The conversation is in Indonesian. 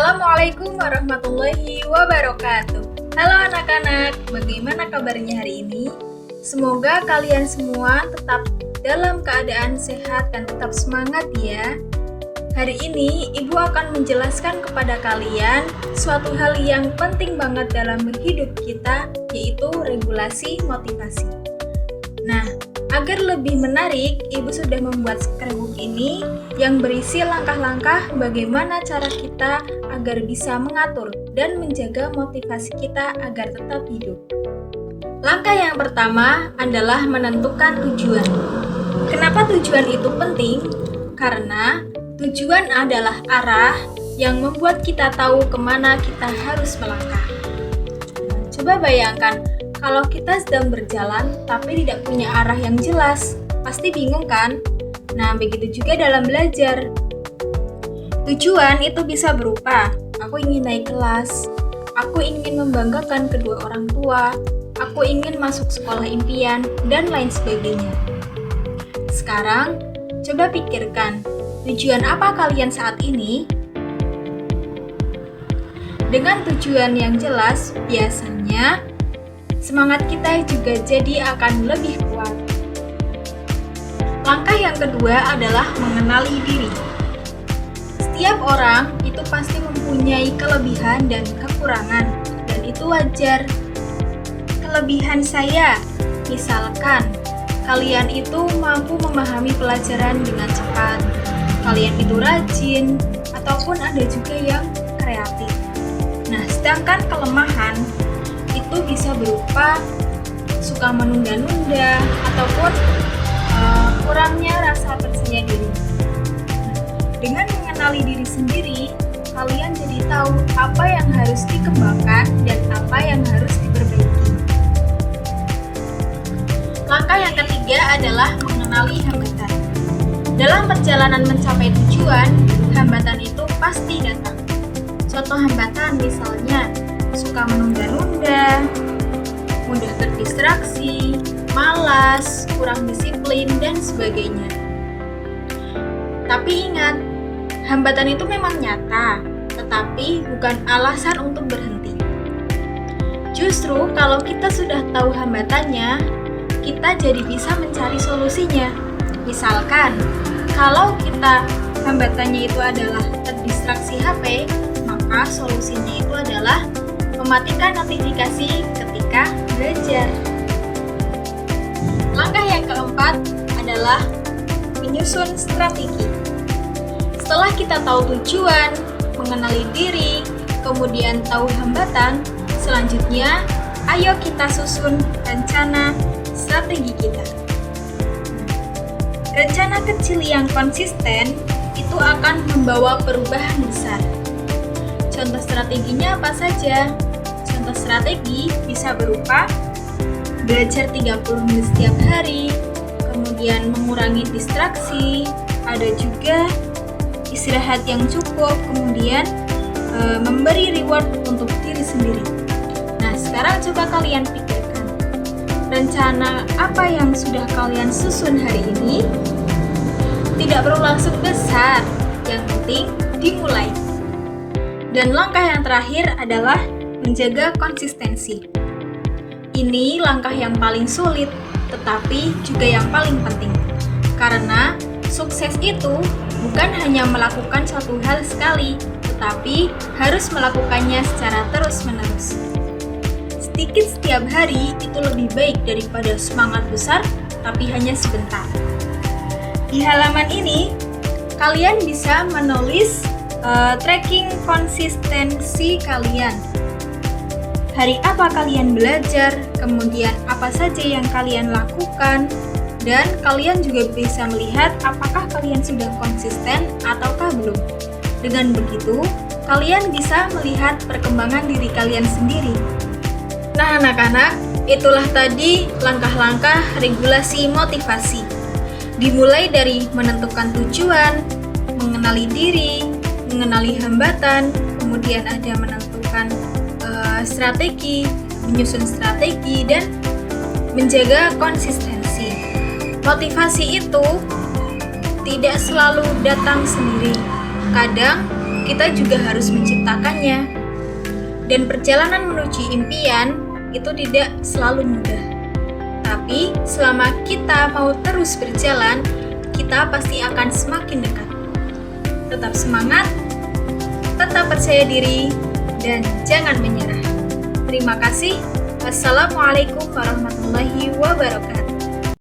Assalamualaikum warahmatullahi wabarakatuh. Halo anak-anak, bagaimana kabarnya hari ini? Semoga kalian semua tetap dalam keadaan sehat dan tetap semangat ya. Hari ini Ibu akan menjelaskan kepada kalian suatu hal yang penting banget dalam hidup kita, yaitu regulasi motivasi. Nah, agar lebih menarik, Ibu sudah membuat scrapbook ini yang berisi langkah-langkah bagaimana cara kita agar bisa mengatur dan menjaga motivasi kita agar tetap hidup. Langkah yang pertama adalah menentukan tujuan. Kenapa tujuan itu penting? Karena tujuan adalah arah yang membuat kita tahu kemana kita harus melangkah. Coba bayangkan, kalau kita sedang berjalan tapi tidak punya arah yang jelas, pasti bingung kan? Nah, begitu juga dalam belajar. Tujuan itu bisa berupa, aku ingin naik kelas, aku ingin membanggakan kedua orang tua, aku ingin masuk sekolah impian, dan lain sebagainya. Sekarang, coba pikirkan, tujuan apa kalian saat ini? Dengan tujuan yang jelas, biasanya semangat kita juga jadi akan lebih kuat. Langkah yang kedua adalah mengenali diri. Setiap orang itu pasti mempunyai kelebihan dan kekurangan, dan itu wajar. Kelebihan saya, misalkan, kalian itu mampu memahami pelajaran dengan cepat, kalian itu rajin, ataupun ada juga yang kreatif. Nah, sedangkan kelemahan itu bisa berupa suka menunda-nunda ataupun kurangnya rasa percaya diri. Dengan mengenali diri sendiri, kalian jadi tahu apa yang harus dikembangkan dan apa yang harus diperbaiki. Langkah yang ketiga adalah mengenali hambatan. Dalam perjalanan mencapai tujuan, hambatan itu pasti datang. Contoh hambatan misalnya suka menunda-nunda, mudah terdistraksi, malas, kurang disiplin, dan sebagainya. Tapi ingat, hambatan itu memang nyata, tetapi bukan alasan untuk berhenti. Justru kalau kita sudah tahu hambatannya, kita jadi bisa mencari solusinya. Misalkan, kalau kita hambatannya itu adalah terdistraksi HP, maka solusinya itu adalah mematikan notifikasi ketika belajar. Langkah yang keempat adalah menyusun strategi. Setelah kita tahu tujuan, mengenali diri, kemudian tahu hambatan, selanjutnya ayo kita susun rencana strategi kita. Rencana kecil yang konsisten itu akan membawa perubahan besar. Contoh strateginya apa saja? Contoh strategi bisa berupa belajar 30 menit setiap hari, kemudian mengurangi distraksi, ada juga istirahat yang cukup, kemudian memberi reward untuk diri sendiri. Nah, sekarang coba kalian pikirkan, rencana apa yang sudah kalian susun hari ini? Tidak perlu langsung besar, yang penting dimulai. Dan langkah yang terakhir adalah menjaga konsistensi. Ini langkah yang paling sulit, tetapi juga yang paling penting. Karena sukses itu bukan hanya melakukan satu hal sekali, tetapi harus melakukannya secara terus-menerus. Sedikit setiap hari itu lebih baik daripada semangat besar, tapi hanya sebentar. Di halaman ini, kalian bisa menulis tracking konsistensi kalian. Hari apa kalian belajar, kemudian apa saja yang kalian lakukan, dan kalian juga bisa melihat apakah kalian sudah konsisten ataukah belum. Dengan begitu, kalian bisa melihat perkembangan diri kalian sendiri. Nah, anak-anak, itulah tadi langkah-langkah regulasi motivasi. Dimulai dari menentukan tujuan, mengenali diri, mengenali hambatan, kemudian ada menentukan strategi, menyusun strategi, dan menjaga konsistensi. Motivasi itu tidak selalu datang sendiri. Kadang kita juga harus menciptakannya. Dan perjalanan menuju impian itu tidak selalu mudah. Tapi selama kita mau terus berjalan, kita pasti akan semakin dekat. Tetap semangat, tetap percaya diri, dan jangan menyerah. Terima kasih. Wassalamualaikum warahmatullahi wabarakatuh.